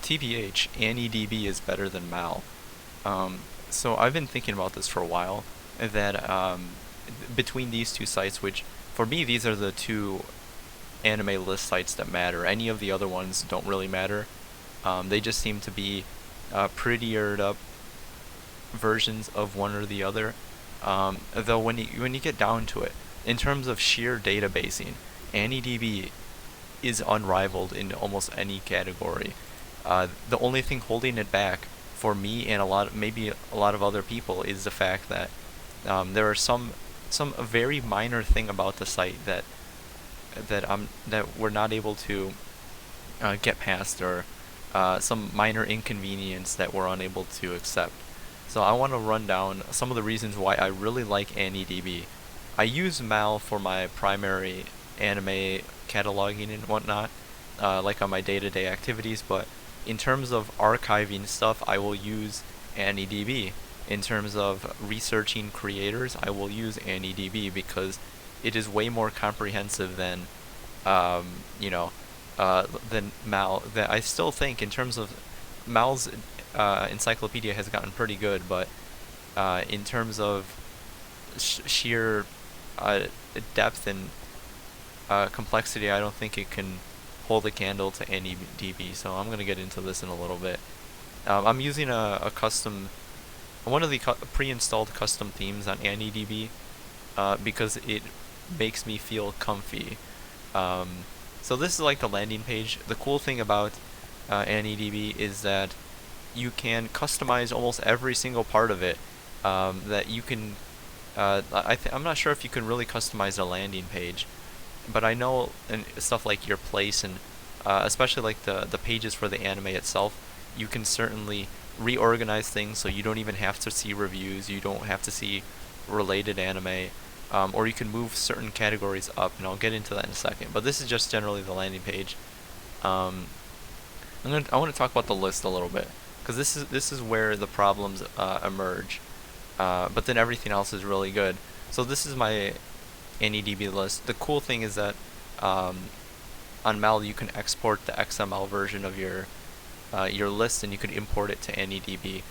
TBH, anidb is better than mal. So I've been thinking about this for a while, that between these two sites, which for me these are the two anime list sites that matter. Any of the other ones don't really matter. They just seem to be prettier up versions of one or the other. Though when you get down to it, in terms of sheer databasing, anidb is unrivaled in almost any category. The only thing holding it back for me and maybe a lot of other people is the fact that there are some very minor thing about the site that we're not able to get past, or some minor inconvenience that we're unable to accept. So I want to run down some of the reasons why I really like anidb. I use mal for my primary anime cataloging and whatnot, like on my day-to-day activities, but in terms of archiving stuff, I will use anidb. In terms of researching creators, I will use anidb because it is way more comprehensive than um, you know than mal. That I still think in terms of mal's encyclopedia has gotten pretty good, but in terms of sheer uh, depth and complexity, I don't think it can hold a candle to anidb. So I'm gonna get into this in a little bit. I'm using a custom, one of the pre-installed custom themes on anidb, because it makes me feel comfy. So this is like the landing page. The cool thing about anidb is that you can customize almost every single part of it. That you can. I'm not sure if you can really customize a landing page, but I know and stuff like your place and especially like the pages for the anime itself, you can certainly reorganize things so you don't even have to see reviews, you don't have to see related anime, or you can move certain categories up, and I'll get into that in a second. But this is just generally the landing page. Um, I want to talk about the list a little bit because this is where the problems emerge. But then everything else is really good. So this is my anidb list. The cool thing is that on mal you can export the XML version of your list, and you can import it to anidb.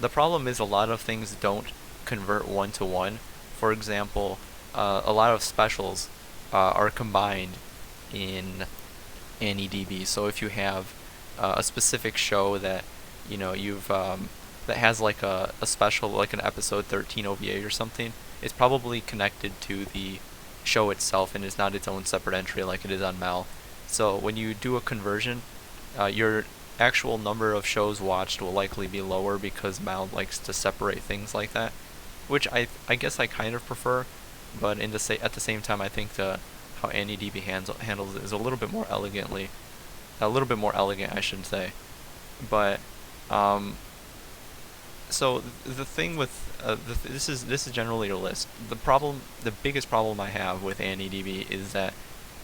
The problem is a lot of things don't convert one to one. For example, a lot of specials are combined in anidb. So if you have a specific show that you've that has like a special, like an episode 13 OVA or something, it's probably connected to the show itself and is not its own separate entry like it is on mal. So when you do a conversion, your actual number of shows watched will likely be lower because mal likes to separate things like that, which I guess I kind of prefer, but at the same time I think how anidb handles it is a little bit more elegant, I should say. But so the thing with this is generally your list. The biggest problem I have with anidb is that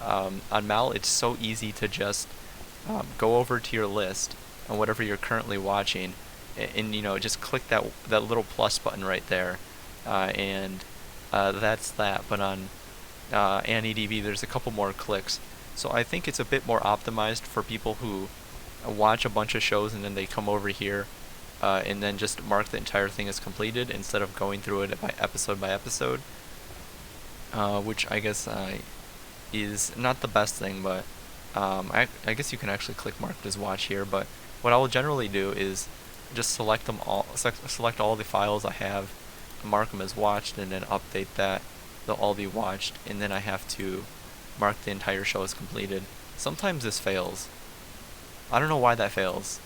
on mal it's so easy to just go over to your list and whatever you're currently watching, and just click that little plus button right there, and that's that. But on anidb there's a couple more clicks, so I think it's a bit more optimized for people who watch a bunch of shows and then they come over here and then just mark the entire thing as completed instead of going through it by episode, which I guess is not the best thing, but I guess you can actually click marked as watch here. But what I will generally do is just select all the files I have, mark them as watched, and then update that they'll all be watched, and then I have to mark the entire show as completed. Sometimes this fails. I don't know why that fails.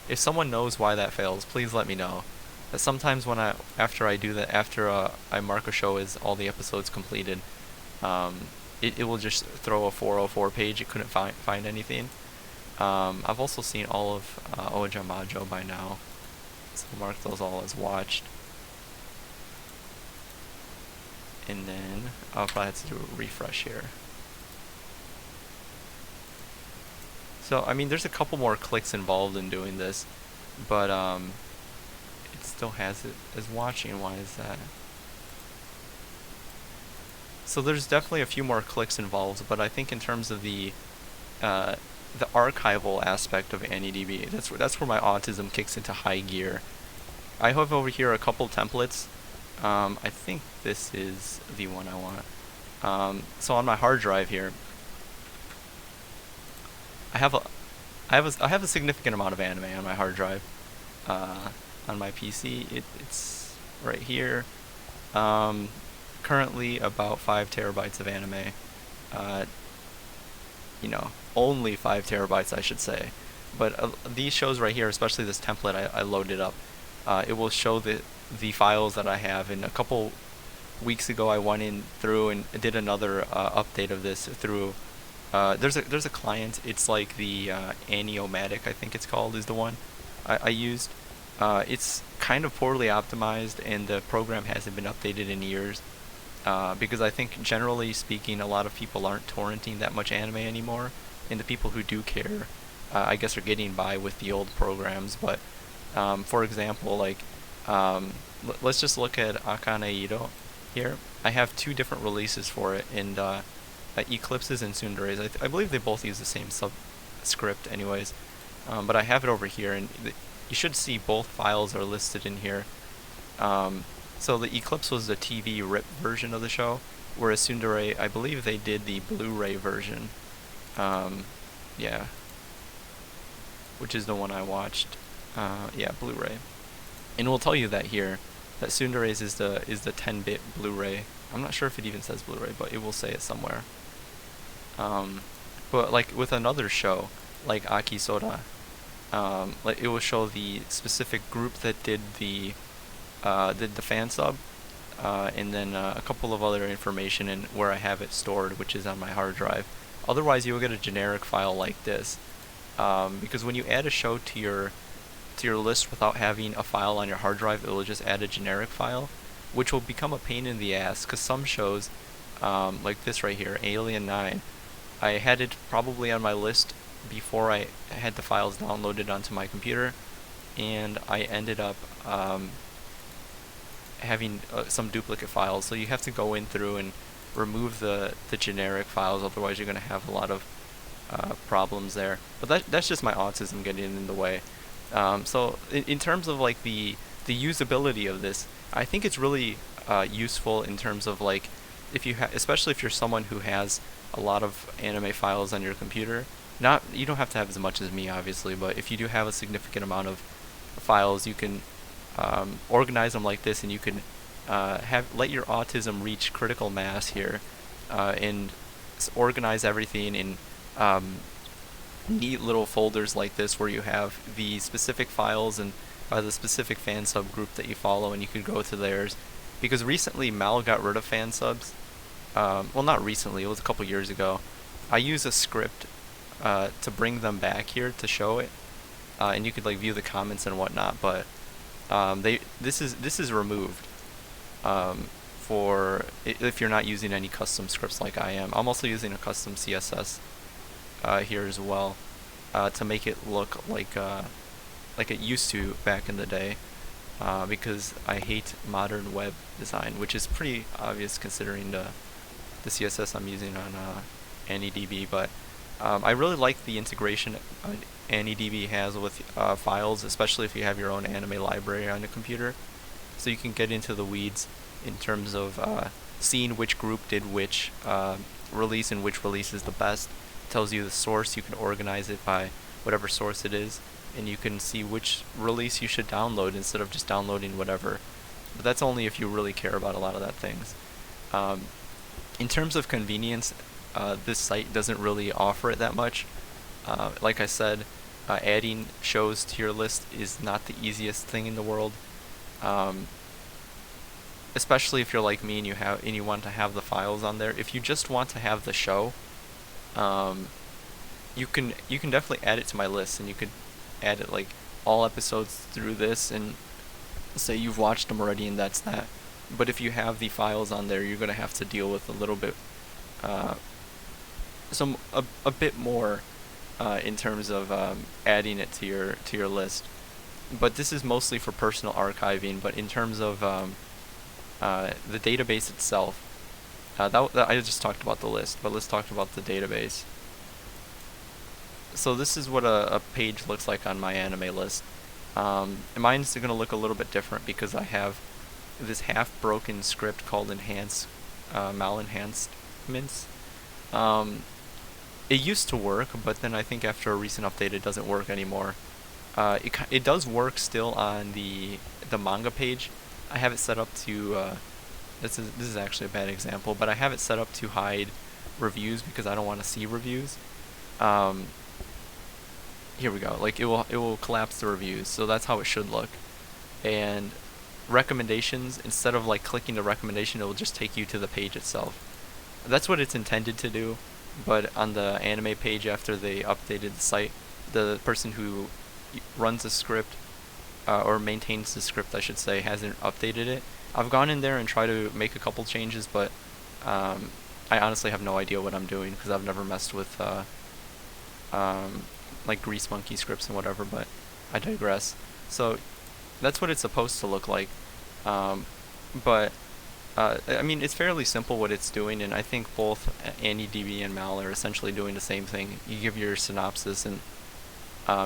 If someone knows why that fails, please let me know. But sometimes after I mark a show as all the episodes completed, it will just throw a 404 page. It couldn't find anything. I've also seen all of Oja Majo by now, so mark those all as watched. And then I'll probably have to do a refresh here. So I mean, there's a couple more clicks involved in doing this, but it still has it as watching. Why is that? So there's definitely a few more clicks involved, but I think in terms of the the archival aspect of anidb. That's where my autism kicks into high gear. I have over here a couple templates. I think this is the one I want. So on my hard drive here, I have a significant amount of anime on my hard drive. On my PC, it's right here. Currently about 5 terabytes of anime. Only 5 terabytes, I should say. But these shows right here, especially this template I loaded up, it will show the files that I have. And a couple weeks ago, I went in through and did another update of this through. There's a client. It's like the Aniomatic, I think it's called, is the one I used. It's kind of poorly optimized, and the program hasn't been updated in years. Because I think, generally speaking, a lot of people aren't torrenting that much anime anymore, and the people who do care, I guess, are getting by with the old programs. But for example, like, let's just look at Akane Ido here. I have 2 different releases for it, and Eclipses and Tsunderes. I believe they both use the same subscript anyways. But I have it over here, and you should see both files are listed in here. So the Eclipse was the TV rip version of the show, whereas Tsundere, I believe they did the Blu-ray version. Yeah. Which is the one I watched. Yeah, Blu-ray. And we'll tell you that here, that Tsundere's is the 10-bit Blu-ray. I'm not sure if it even says Blu-ray, but it will say it somewhere. But like with another show, like Akisora, like it will show the specific group that did the fan sub, and then a couple of other information and where I have it stored, which is on my hard drive. Otherwise, you'll get a generic file like this, because when you add a show to your list without having a file on your hard drive, it will just add a generic file, which will become a pain in the ass. Because some shows, like this right here, Alien 9, I had it probably on my list before I had the files downloaded onto my computer, and I ended up having some duplicate files. So you have to go in through and remove the generic files, otherwise you're going to have a lot of problems there. But that's just my autism getting in the way. So in terms of like the usability of this, I think it's really useful in terms of like, if you especially if you're someone who has a lot of anime files on your computer. You don't have to have as much as me, obviously, but if you do have a significant amount of files, you can organize them like this, and you can let your autism reach critical mass here, and organize everything in neat little folders like this, where you have the specific files and by the specific fan subgroup that you follow, and you can go to theirs. Because recently Mal got rid of fan subs. Well, not recently, it was a couple years ago. I use a script to bring them back here to show it, and you could like view the comments and whatnot. But this is removed for if you're not using any custom scripts like I am. I'm also using a custom CSS here as well, to make it look like it used to back in the day, because I hate modern web design, which is pretty obvious considering the CSS I'm using on anidb. But I really like the integration anidb has with files, especially if you have your own anime library on your computer, so you can get into the weeds in terms of seeing which group did which release and which release is the best. It tells you the source. You can organize it by whatever source it is, and you can see which release you should download instead of just downloading whatever. But that's only if you really care about a lot of that things. In terms of convenience, this site doesn't really offer it that much. Like I said, adding shows to your list is not the easiest thing in the world. Especially if you're like me and you want to have the files on there. If you just want to have the show, you can definitely add it to my list, and you could add it like all episodes through this, and say you've watched them already, and that's that. But if you have the files on there, you're gonna have to deal with a little bit, a bit more, in terms of adding it to your list. But this is mostly for personal archiving. But in terms of the database itself, that I just talked about the list, but let's talk about the database. So this is what a page looks like on my anime list. Mine's going to look a little bit different because I have this half-broken script called mal enhancements. Um, it used to work, but then I think after a recent update, it doesn't work anymore. It does work still on the manga page. I have it set up to this is actually a bad example, but I have it set up to hide reviews because I don't want to see reviews. Um, Here we go. Like it will collapse the reviews, so that's how it should look. And recommendations, instead of like clicking the recommendation, it will just take you to the page itself. That's what it's intended to do, but on the anime page after they updated the site, the person who runs the script or maintains the script, I should say, hasn't updated it. I've gone in there and tried to make a couple changes, but um, I honestly have no idea what I'm doing because I've never messed with um, like Grease Monkey scripts and whatever, but I digress. So that's what it's supposed to look like. Um, but I mean, it's fairly simple what it's doing, and I think both AnyDB and Mal are essentially doing the same thing. You give your synopsis, and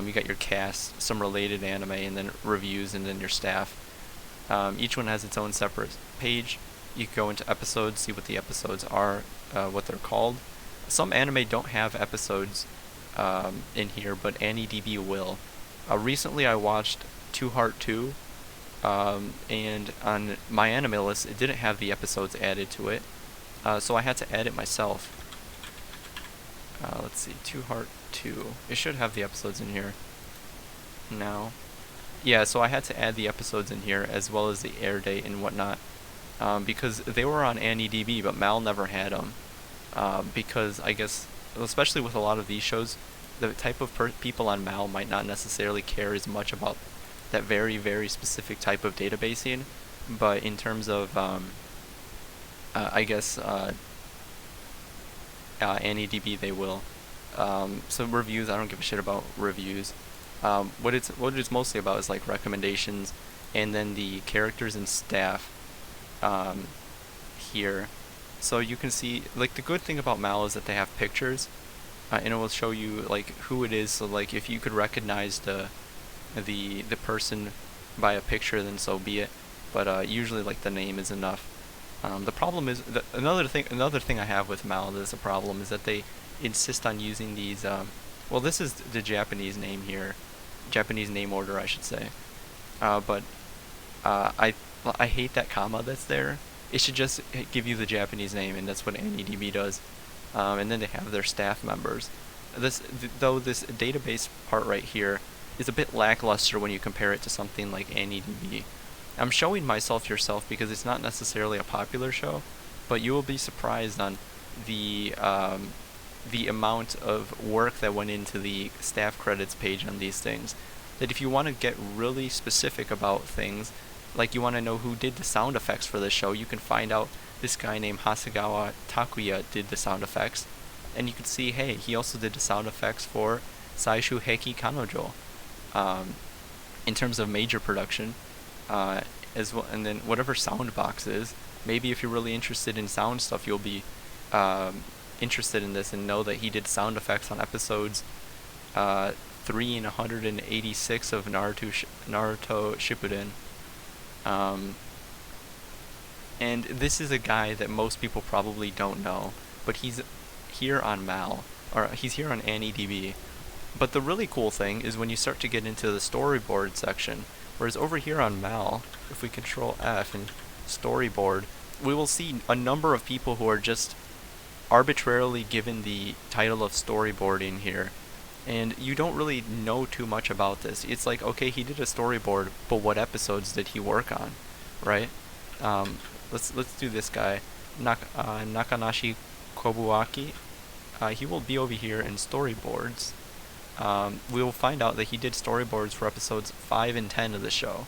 you got your cast, some related anime, and then reviews, and then your staff. Each one has its own separate page. You can go into episodes, see what the episodes are, what they're called. Some anime don't have episodes in here, but AnyDB will. Recently I watched Two Heart 2, and on my anime list it didn't have the episodes added to it, so I had to add it myself. Let's see, Two Heart 2. It should have the episodes in here now. Yeah, so I had to add the episodes in here as well as the air date and whatnot, because they were on AnyDB, but Mal never had them. Because I guess, especially with a lot of these shows, the type of people on Mal might not necessarily care as much about that very, very specific type of databasing, but in terms of, I guess, AnyDB, they will. So reviews, I don't give a shit about reviews. What it's mostly about is like recommendations, and then the characters and staff here. So you can see, like, the good thing about Mal is that they have pictures, and it will show you like who it is. So like if you could recognize the person by a picture, then so be it. But usually like the name is enough. The problem is another thing I have with Mal that's a problem is that they insist on using these. Well, this is the Japanese name here, Japanese name order, I should say. But I hate that comma that's there. It should just give you the Japanese name, and that's what AnyDB does. And then they have their staff members. This database part right here is a bit lackluster when you compare it to something like AnyDB. I'm showing myself yourself because it's not necessarily a popular show, but you will be surprised on the amount of work that went into the staff credits page on these things. That if you want to get really specific about things, like you want to know who did the sound effects for this show, you can find out this guy named Hasegawa Takuya did the sound effects, and you can see, hey, he also did the sound effects for Saishu Heki Kanojo. In terms of major production, as well, and then whatever sound box is, maybe if you're really interested in sound stuff, you'll be interested in this and know that he did sound effects on episodes 3 and 186 of Naruto Shippuden. And this is a guy that most people probably don't know, but he's here on Mal, or he's here on AnyDB. But the really cool thing is when you start to get into the storyboard section, whereas over here on Mal, if we control F and storyboard, we will see a number of people who are just arbitrarily given the title of storyboarding here. And you don't really know too much about this. It's like, okay, he did a storyboard, but what episodes did he work on, right? Let's do this guy, Nakanashi Kobuaki. He will be over here in storyboards. We will find out that he did storyboards for episodes 5 and 10 of the show.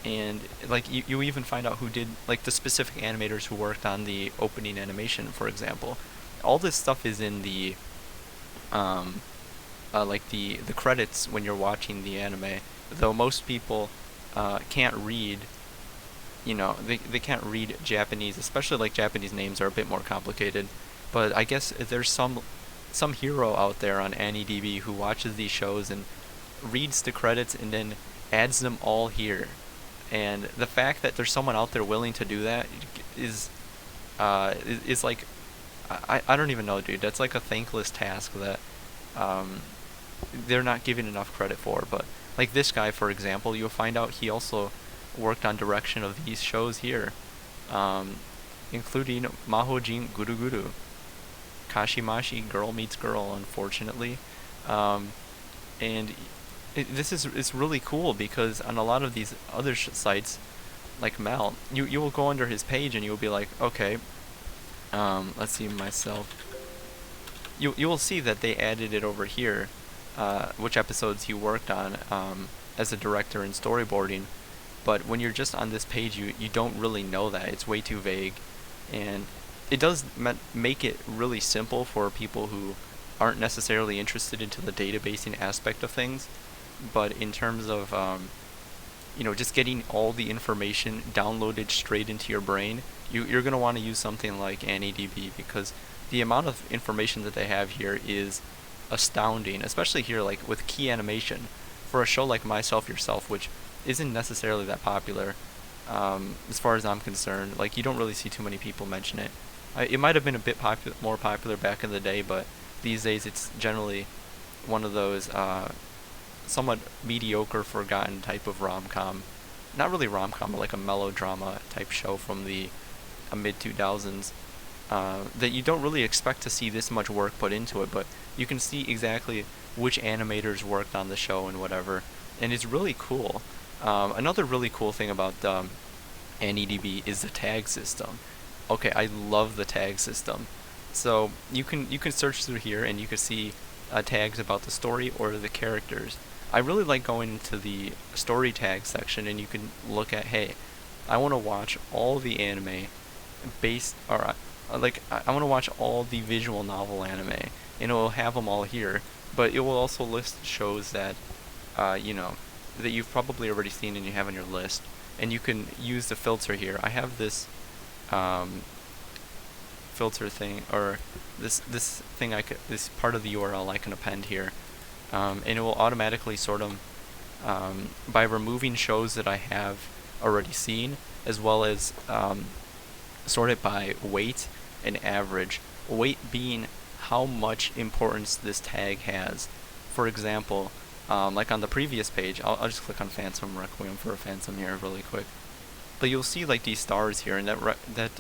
And like you even find out who did, like, the specific animators who worked on the opening animation, for example. All this stuff is in the like the credits when you're watching the anime, though most people can't read, they can't read Japanese, especially like Japanese names are a bit more complicated, but I guess there's some some hero out there on anidb who watches these shows and reads the credits and then adds them all here. And the fact that there's someone out there willing to do that is is like, I don't even know, dude. That's like a thankless task that um, they're not given enough credit for. But like this guy, for example, you'll find out he also worked on direction of these shows here, um, including Mahojin Guru Guru, Kashimashi Girl Meets Girl, unfortunately. Um, and this is it's really cool because on a lot of these other sites, like Mal, you will go under his page and you'll be like, okay, let's see myself. You will see that they added it over here, which episodes he worked on as a director in storyboarding. But when you're just on this page, you don't really know that. It's way too vague, and it does make it really simple for people who aren't necessarily interested into the databasing aspect of things. But in terms of just getting all the information downloaded straight into your brain, you're going to want to use something like anidb, because the amount of information that they have here is astounding, especially here like with key animation for a show like Myself Yourself, which isn't necessarily that popular as far as I'm concerned. Like, you don't really see too many people mention it. It might have been a bit more popular back in the day, but these days it's generally one of those somewhat mediocre, forgotten type of rom-com. Not really rom-com, but like a melodrama type show from the mid 2000s. That you don't really expect to see this much work put into it, but you can see exactly which animators worked on the show and whatever, and it's really cool. Another really cool thing about anidb is the tag system. Okay, I love the tag system. So you can search through here and you can see tags about the story or the characters. I really like going into the story tag section and you can look at, hey, I want to watch all the anime based, or like I want to watch all the visual novel anime, and it will have them all here. But it will also list shows that that you've probably already seen and you have on your list, and you can use the filter here. I have this filter thing, or this thing this part of the URL I can append here, and it will automatically sort them by removing shows that I have already seen, as well as sort it by weight and average. Weight being how much importance this tag has. For example, like on the previous page, I'll just click on Phantom Requiem for a Phantom here really quick. But you'll see like these stars here, and that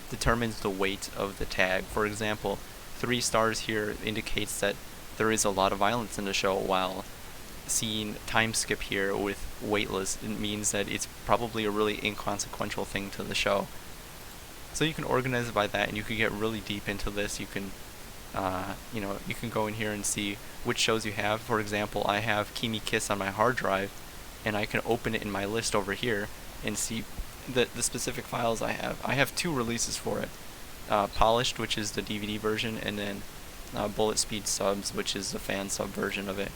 determines the weight of the tag. For example, 3 stars here indicates that there is a lot of violence in the show, while seeing time skip here with weightless, it means that it's probably a really inconsequential thing to the show. So you can organize it by that, and you can get really deep into this. You can you can go in here and see which shows you have. For example, I have Kimi Kiss on my hard drive, and I can open it in my list over here and see the specific files I have. I have 2 releases for it. Polished, which is the DVD version, and then Bullet Speed Subs, which is the fan sub version of it,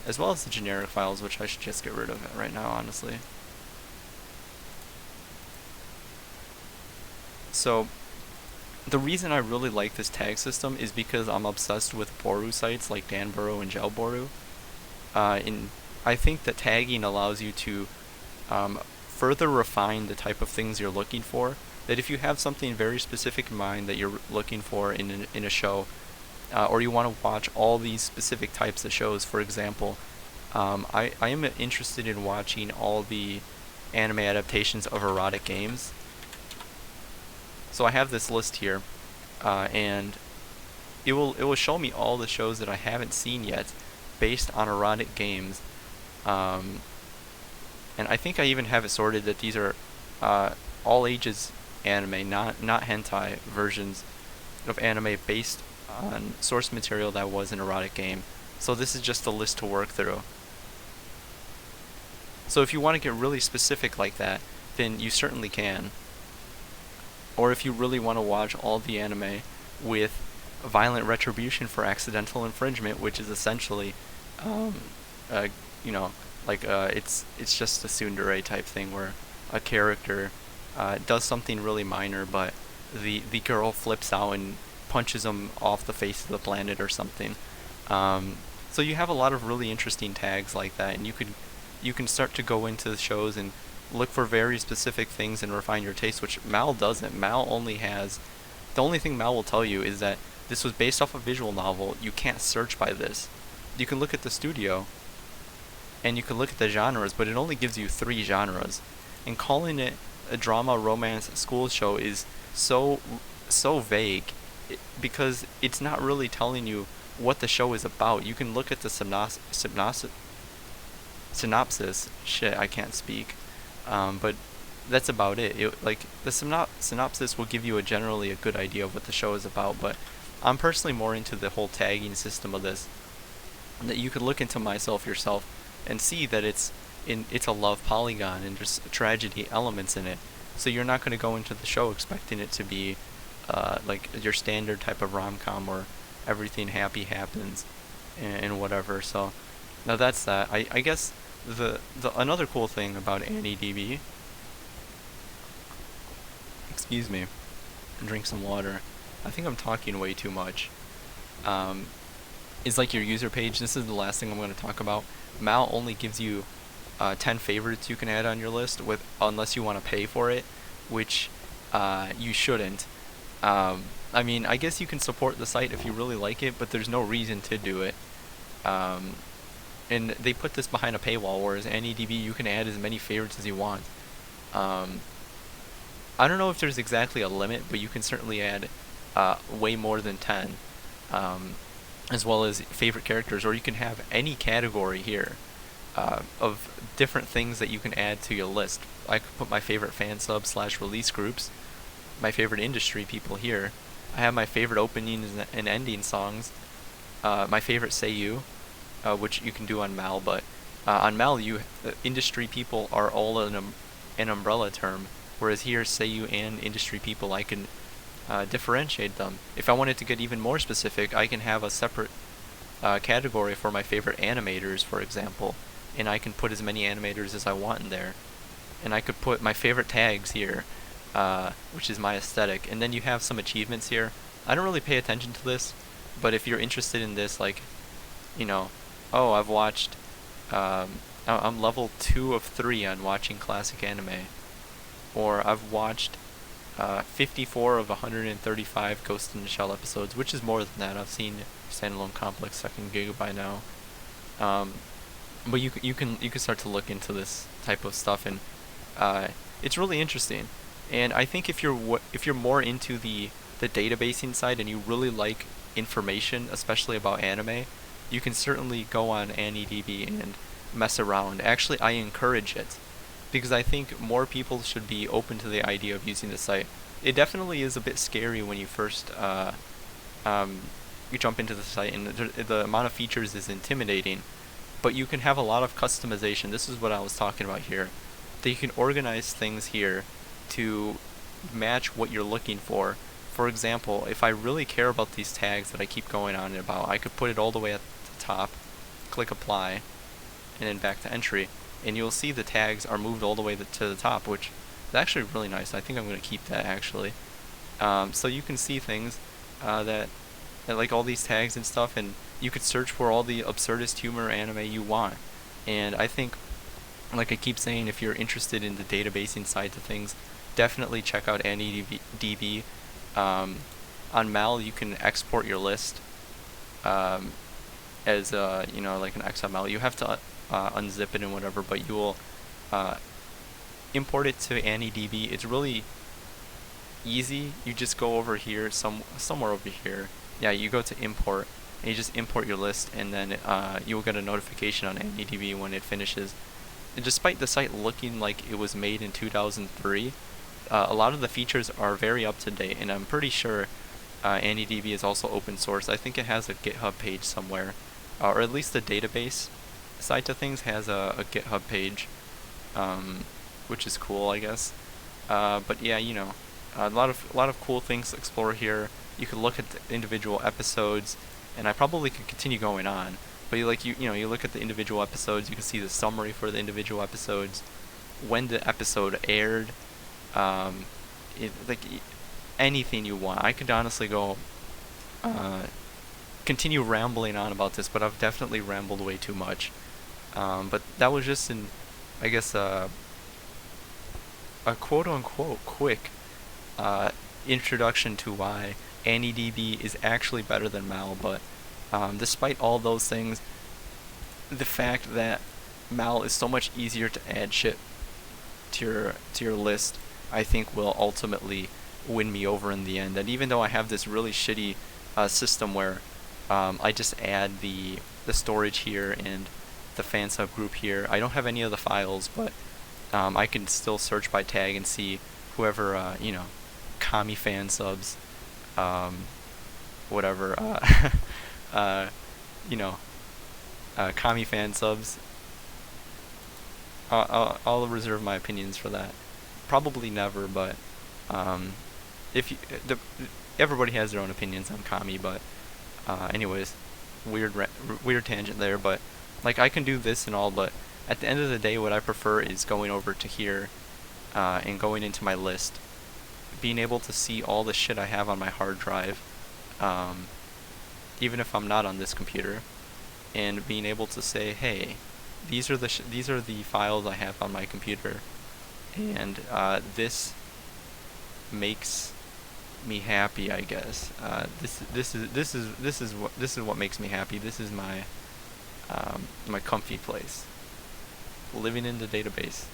as well as the generic files, which I should just get rid of right now, honestly. So the reason I really like this tag system is because I'm obsessed with Boru sites like Danboro and Gelboru. And I think that tagging allows you to further refine the type of things you're looking for. That if you have something very specific in mind that you're looking for in a show, or you want to watch all these specific types of shows, for example, I am interested in watching all the anime adaptations of erotic games. So I have this list here, and it will show me all the shows that I haven't seen yet based on erotic games. And I think I even have it sorted that these are all ages anime, not hentai versions of anime based on source material that was an erotic game. So this is just a list to work through. So if you want to get really specific like that, then you certainly can. Or if you really want to watch all the anime with violent retribution for accidental infringement, which is essentially, it's just a tsundere type thing where a character does something really minor, but the girl flips out and punches them off the face of the planet or something. Um, so you have a lot of really interesting tags like that, and you can start to go into the shows and look for very specific things and refine your taste, which Mal doesn't. Mal only has the only thing Mal will tell you is that this was based off a visual novel. You can't search by this. You can look at the studio and you can look at the genres, but it only gives you 3 genres. And calling it a drama, romance, school show is so vague because it's not really telling you what the show is about. You can look at the synopsis. Shit, I can't speak. But that's about it. Like the synopsis will give you a good idea of what the show is about. But I'm personally more into the whole tagging system of this. That you could look into myself yourself and see that it's a love polygon and there's tragedy elements in it. So you're not going to go into the show expecting it to be like your standard type of rom-com where everything happy happens and whatever. So now that's that. I guess the another cool thing about anidb, excuse me, drink some water. I think I'm talking way too much. Is like your user page. This is the last thing I'm going to talk about. Mal only gives you 10 favorites you can add on your list with unless you want to pay for it, which you shouldn't. I mean, I guess you can support the site if you really like it, but there's no reason to do it. And they put this behind a paywall, whereas anidb you can add as many favorites as you want. I don't know if there's exactly a limit, but you can certainly add way more than 10. As well as favorite characters, or you can have any category here of different things that you can add to your list. I could put my favorite fan subs / release groups, my favorite industry people here. I have my favorite openings and ending songs, my favorite seiyuu, which you can do on Mal, but on Mal industry people are all an umbrella term, whereas here seiyuu and industry people I can differentiate them. If I wanted to get even more specific, I can have a separate category for my favorite animators, for example, and I can put as many animators as I want in there. And I could put my favorite tags here, which is my aesthetic, and then you have some achievements here. I don't really pay attention to this, but if you're interested in this, like, you know, oh, I've watched, I'm level 2 of 3 on watching classic anime, or I've watched 54 of 135 Ghost in the Shell episodes, which is more than that. I've seen Standalone Complex Second Gig by now. But you can start to look into this type of stuff, and it's really interesting. And I think if you're more into the databasing side and you really like information, especially about anime, you can certainly go on anidb and mess around. Actually, I encourage it, because I think more people should be open to the idea of using the site. It definitely is a bit scary when you first you jump into the site, and the amount of features is intimidating, but you can have a lot of customization. This is what I was talking about here, that you can organize things here to match what you're looking for. For example, if I really care about these tags that I keep going on about, I could put it all the way at the top, click apply, and then back to entry, and you'll see the tags are moved all the way to the top, which is actually really nice. I think I'm going to keep that, actually. So you can see things that like all these tags and stuff, and you could search for all the absurdist humor anime you want. And I think, like I keep saying, if you're interested in the databasing side of things, definitely check out anidb. On Mal, you can export your list as like an XML. You have to unzip it and whatever, but you will import it to anidb. It's really easy. You just go over here, somewhere over here. Yeah, you go to import, and you just import your list, and then you will get a notification on anidb when it finishes. And despite the site looking like it was made in 2003, a lot of the features are very up to date, and I'm pretty sure anidb is also open source. I think it has a GitHub page somewhere, or at least the database side of things has a GitHub page, which is cool, I guess. But yeah, a lot of cool things to explore here. You can look at the individual episodes, and I probably could continue going on. But you look at the individual episodes. You can see the summary for the individual episodes, when the episode aired, anything you want. I could honestly go uh, continue rambling on about this, but I've definitely rambled way too much. But that was just I guess, a quote unquote quick uh, introduction to why AnyDB is actually better than Mal. But despite all those things, the fact that Mal is so much easier to add shit to your list, I think will ultimately win me over in the end. And even though I have this really shitty system where I just add the storage here and the fan subgroup here, I don't have any of the files, but I can still search by tag and see whoever commie fan subs, um, whatever, uh, you know, commie fan subs. I'll reserve my opinions for that. Probably never, but um, if you, everybody has their own opinions on commie, but anyways, weird tangent there, but like I can do this and all, but at the end of the day, what I prefer is going over to here and going into my list, being able to see all the shit I have on my hard drive, um, even if I'm not on this computer, and being able to say, hey, these are the files I have on my computer, and this makes me happy, I guess. This is what makes me happy. This is my my comfy place. Living in the database.